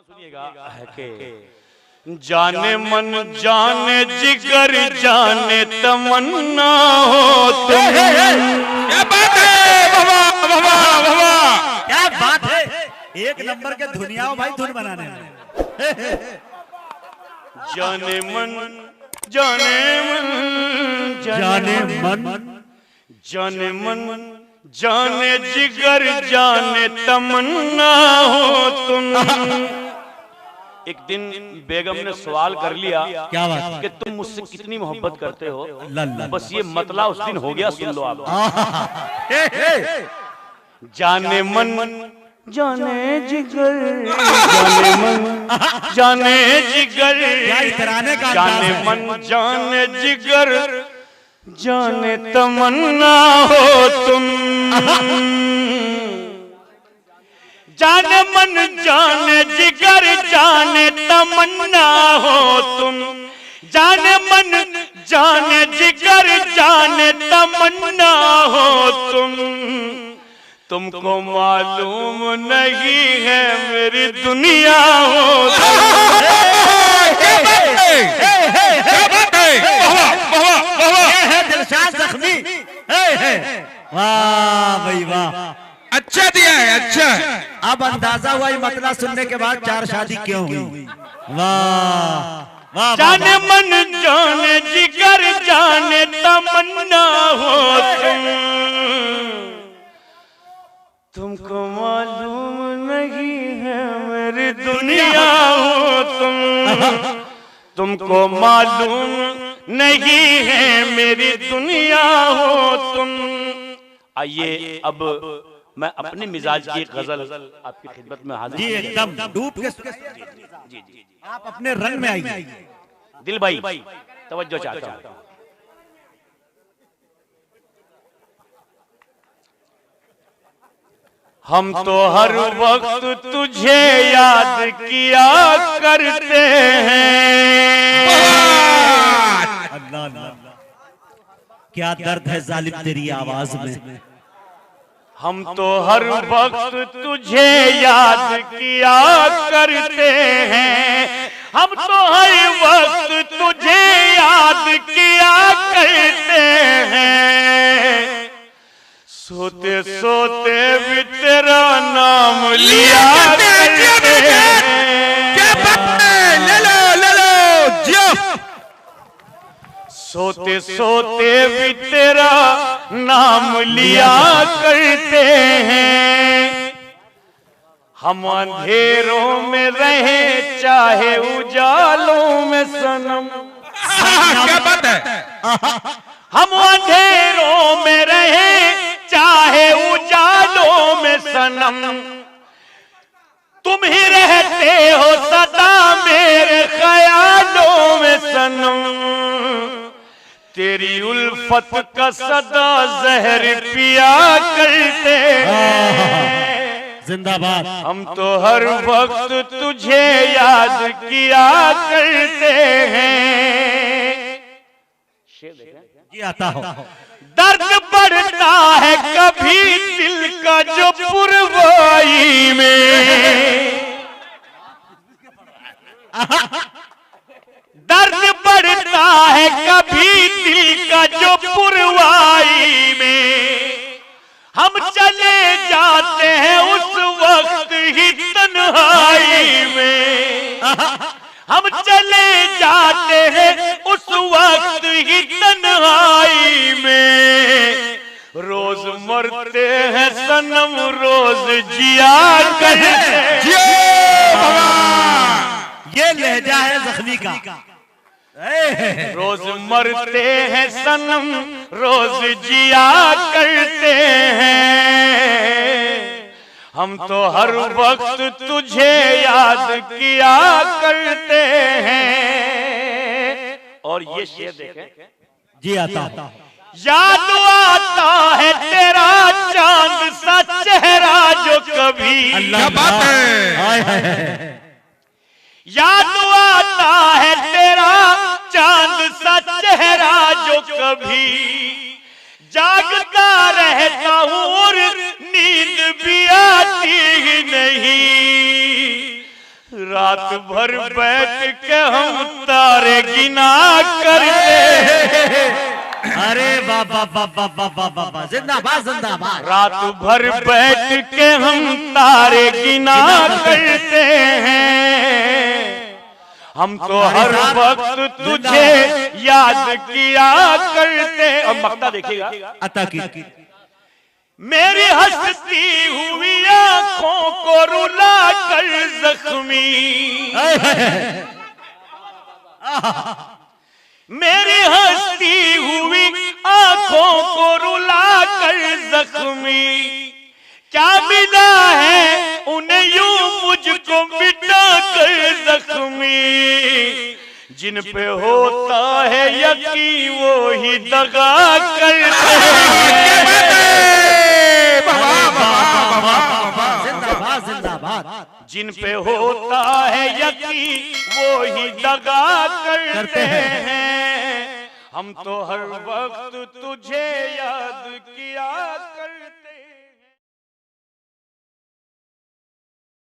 सुनिएगा के जाने मन जाने जिगर जाने तमन्ना हो तुम। क्या बात है बाबा बाबा बाबा, क्या बात है। एक नंबर के धुनिया हो भाई धुन बनाने में। जाने मन जाने मन जाने मन जाने मन जाने जिगर जाने तमन्ना हो तुम। एक दिन बेगम ने सवाल कर लिया क्या बात कि तुम मुझसे कितनी मोहब्बत करते हो। लल्ला। बस ये मतला उस दिन हो गया, सुन लो आप। जाने मन जाने जिगर जाने मन जाने जिगर इतराने का जाने मन जाने जिगर जाने तमन्ना हो तुम। जाने मन जाने जिगर जाने तमन्ना हो तुम। जाने मन जाने जिगर जाने तमन्ना हो तुम। तुमको मालूम नहीं है मेरी दुनिया हो दिलशाद जख्मी। वाह भाई वाह, अच्छा दिया है अच्छा। अब अंदाजा हुआ ये मतला सुनने के बाद 4 शादी क्यों हुई। वाह वाह। जाने मन जाने जिगर जाने तमन्ना हो तुम। तुमको मालूम नहीं है मेरी दुनिया हो तुम। तुमको मालूम नहीं है मेरी दुनिया हो तुम। आइए अब मैं अपने मिजाज की एक गजल आपकी खिदमत में हाजिर। जी एकदम डूब के जी जी आप अपने रंग में आइए। दिल भाई तवज्जो चाहता हूं। हम तो हर वक्त तुझे याद किया करते हैं। अल्लाह अल्लाह, क्या दर्द है जालिम तेरी आवाज में। हम तो हर वक्त तुझे याद किया करते हैं। हम तो हर वक्त तुझे याद किया करते हैं। सोते सोते भी तेरा नाम लिया करते हैं। क्या बात है, ले लो जियो। सोते सोते भी तेरा नाम लिया करते हैं। हम अंधेरों में रहे चाहे उजालों में सनम। क्या बात है। हम अंधेरों में रहे चाहे उजालों में सनम। तुम ही रहते हो सदा मेरे ख्यालों में सनम। तेरी उल्फत का सदा जहर पिया करते हैं। जिंदाबाद। हम तो हर वक्त तुझे याद किया करते हैं। जी आता हो। दर्द बढ़ता है कभी दिल का जो पुरवाई में। दर्द बढ़ता है कभी दिल का जो पुरवाई में। हम चले जाते हैं उस वक्त ही तन्हाई में। हम चले जाते हैं उस वक्त ही तन्हाई में। रोज मरते हैं सनम रोज जिया करते। ये लहजा है जख्मी का। रोज मरते हैं सनम रोज जिया करते हैं। हम तो हर वक्त तुझे याद किया करते हैं। और ये शेर देखें। जी आता हो। याद आता है तेरा चांद सा चेहरा जो कभी। क्या बात है। याद आता है तेरा चांद सा चेहरा जो कभी। जागता रहता हूँ और नींद भी आती ही नहीं। रात भर बैठ के हम तारे गिना करते। अरे बाबा बाबा बाबा बाबा, जिंदाबाद जिंदाबाद। रात भर बैठ के हम तारे गिना करते हैं। हम तो हर वक्त तुझे याद किया करते। अब मक्ता देखिएगा, अता की मेरी हंसती हुई आंखों को रुला कर जख्मी, मेरी हंसती हुई आंखों को रुला कर जख्मी, क्या मिला है उन्हें यूं मुझको मिटा कर जख्मी। जिन पे होता है यकीन वो ही दगा करते हैं। जिंदाबाद जिंदाबाद। जिन पे होता है यकीन वो ही दगा करते हैं। हम तो हर वक्त तुझे याद किया कर